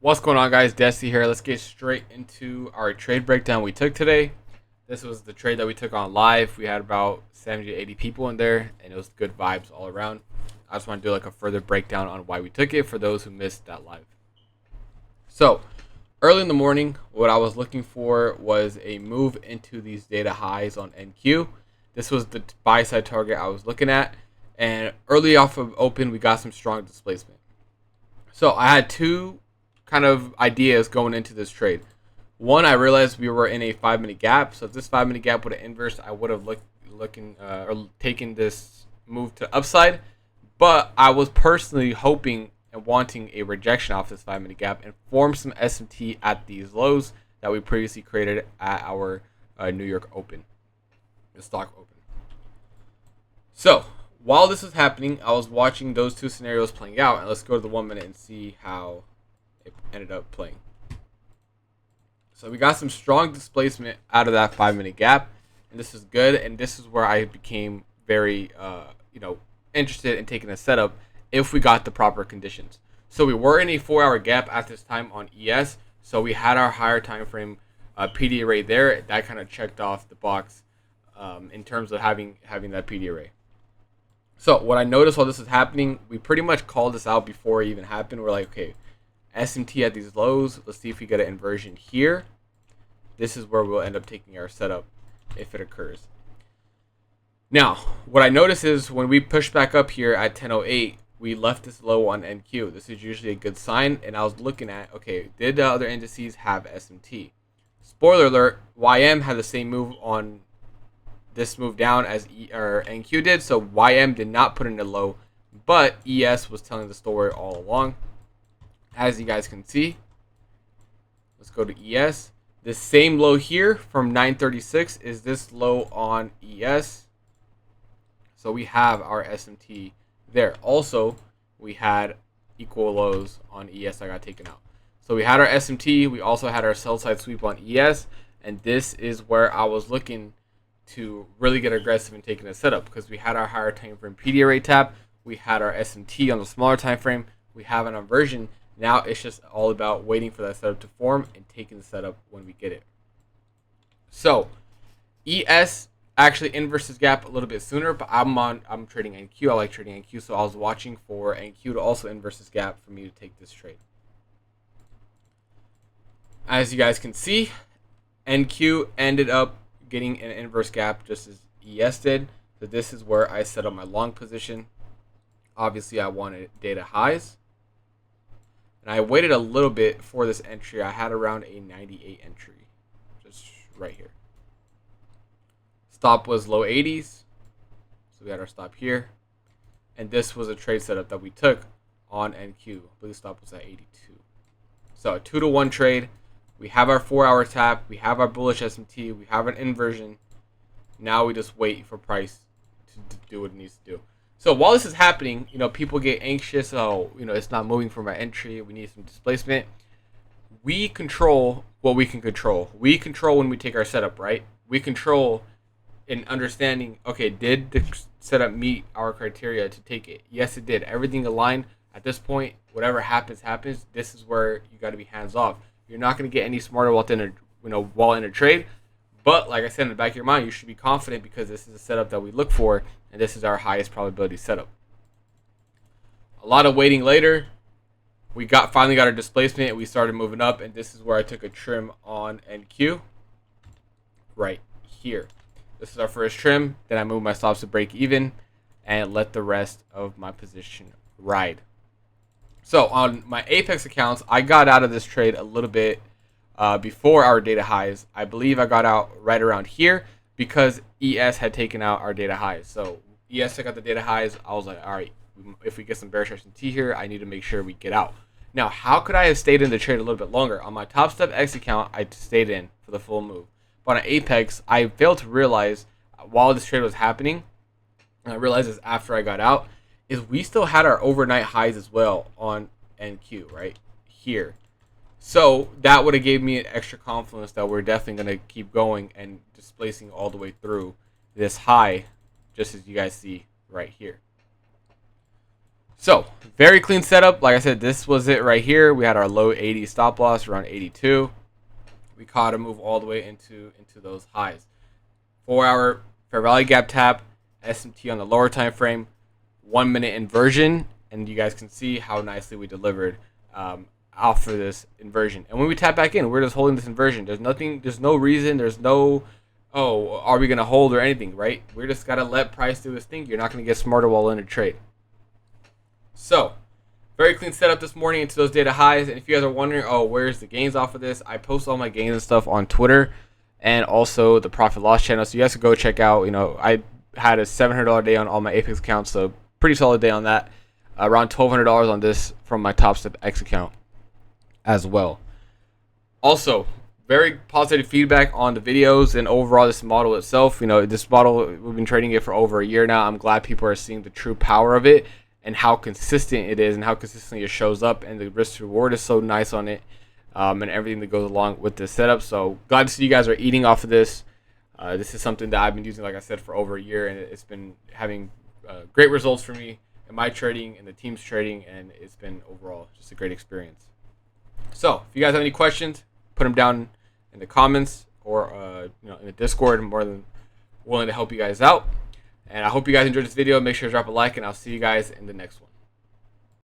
What's going on, guys? Desi here. Let's get straight into our trade breakdown we took today. This was the trade that we took on live. We had about 70 to 80 people in there, and it was good vibes all around. I just want to do like a further breakdown on why we took it for those who missed that live. So, early in the morning, what I was looking for was a move into these data highs on NQ. This was the buy side target I was looking at, and early off of open, we got some strong displacement. So I had two kind of ideas going into this trade. One, I realized we were in a 5 minute gap. So if this 5 minute gap would have inversed, I would have taken this move to upside. But I was personally hoping and wanting a rejection off this 5 minute gap and form some SMT at these lows that we previously created at our New York Open, the stock open. So while this was happening, I was watching those two scenarios playing out, and let's go to the 1 minute and see how it ended up playing. So we got some strong displacement out of that 5 minute gap, and this is good. And this is where I became very, interested in taking a setup if we got the proper conditions. So we were in a 4 hour gap at this time on ES, so we had our higher time frame PD array there. That kind of checked off the box in terms of having that PD array. So what I noticed while this is happening, we pretty much called this out before it even happened. We're like, okay, SMT at these lows. Let's see if we get an inversion here. This is where we'll end up taking our setup if it occurs. Now, what I notice is when we push back up here at 10:08, we left this low on NQ. This is usually a good sign, and I was looking at, okay, did the other indices have SMT? Spoiler alert, YM had the same move on this move down as NQ did, so YM did not put in a low, but ES was telling the story all along. As you guys can see, let's go to ES. This same low here from 936 is this low on ES. So we have our SMT there. Also, we had equal lows on ES that got taken out. So we had our SMT. We also had our sell side sweep on ES. And this is where I was looking to really get aggressive in taking a setup, because we had our higher time frame PD array tap. We had our SMT on the smaller time frame. We have an inversion. Now it's just all about waiting for that setup to form and taking the setup when we get it. So ES actually inverses gap a little bit sooner, but I'm trading NQ. I like trading NQ, so I was watching for NQ to also inverse this gap for me to take this trade. As you guys can see, NQ ended up getting an inverse gap just as ES did. So this is where I set up my long position. Obviously, I wanted data highs. And I waited a little bit for this entry. I had around a 98 entry, just right here. Stop was low 80s. So we had our stop here. And this was a trade setup that we took on NQ. I believe the stop was at 82. So a 2-to-1 trade. We have our 4 hour tap. We have our bullish SMT. We have an inversion. Now we just wait for price to do what it needs to do. So while this is happening, people get anxious. Oh, it's not moving for my entry. We need some displacement. We control what we can control. We control when we take our setup, right? We control in understanding, okay, did the setup meet our criteria to take it? Yes, it did. Everything aligned. At this point, whatever happens, happens. This is where you got to be hands off. You're not going to get any smarter while in a trade. But like I said, in the back of your mind, you should be confident, because this is a setup that we look for, and this is our highest probability setup. A lot of waiting later, we finally got our displacement, and we started moving up, and this is where I took a trim on NQ right here. This is our first trim. Then I moved my stops to break even and let the rest of my position ride. So on my Apex accounts, I got out of this trade a little bit before our data highs. I believe I got out right around here because ES had taken out our data highs. So ES took out the data highs. I was like, all right, if we get some bearish SMT here, I need to make sure we get out. Now, how could I have stayed in the trade a little bit longer? On my Top Step X account, I stayed in for the full move. But on Apex, I failed to realize while this trade was happening, and I realized this after I got out, is we still had our overnight highs as well on NQ, right here. So that would have gave me an extra confluence that we're definitely going to keep going and displacing all the way through this high, just as you guys see right here. So very clean setup. Like I said, this was it right here. We had our low 80 stop loss around 82. We caught a move all the way into those highs. 4-hour fair value gap tap, SMT on the lower time frame, 1 minute inversion, and you guys can see how nicely we delivered off of this inversion. And when we tap back in, we're just holding this inversion. There's no reason, there's no, oh, are we gonna hold or anything, right? We're just gotta let price do its thing. You're not gonna get smarter while in a trade. So very clean setup this morning into those data highs. And if you guys are wondering, oh, where's the gains off of this? I post all my gains and stuff on Twitter and also the profit loss channel. So you guys can go check out. I had a $700 day on all my Apex accounts, so pretty solid day on that. Around $1,200 on this from my Top Step X account as well. Also, very positive feedback on the videos and overall this model itself. This model, we've been trading it for over a year now. I'm glad people are seeing the true power of it and how consistent it is and how consistently it shows up, and the risk to reward is so nice on it, and everything that goes along with this setup. So glad to see you guys are eating off of this. This is something that I've been using, like I said, for over a year, and it's been having great results for me in my trading and the team's trading, and it's been overall just a great experience. So if you guys have any questions, put them down in the comments or in the Discord. I'm more than willing to help you guys out. And I hope you guys enjoyed this video. Make sure to drop a like, and I'll see you guys in the next one.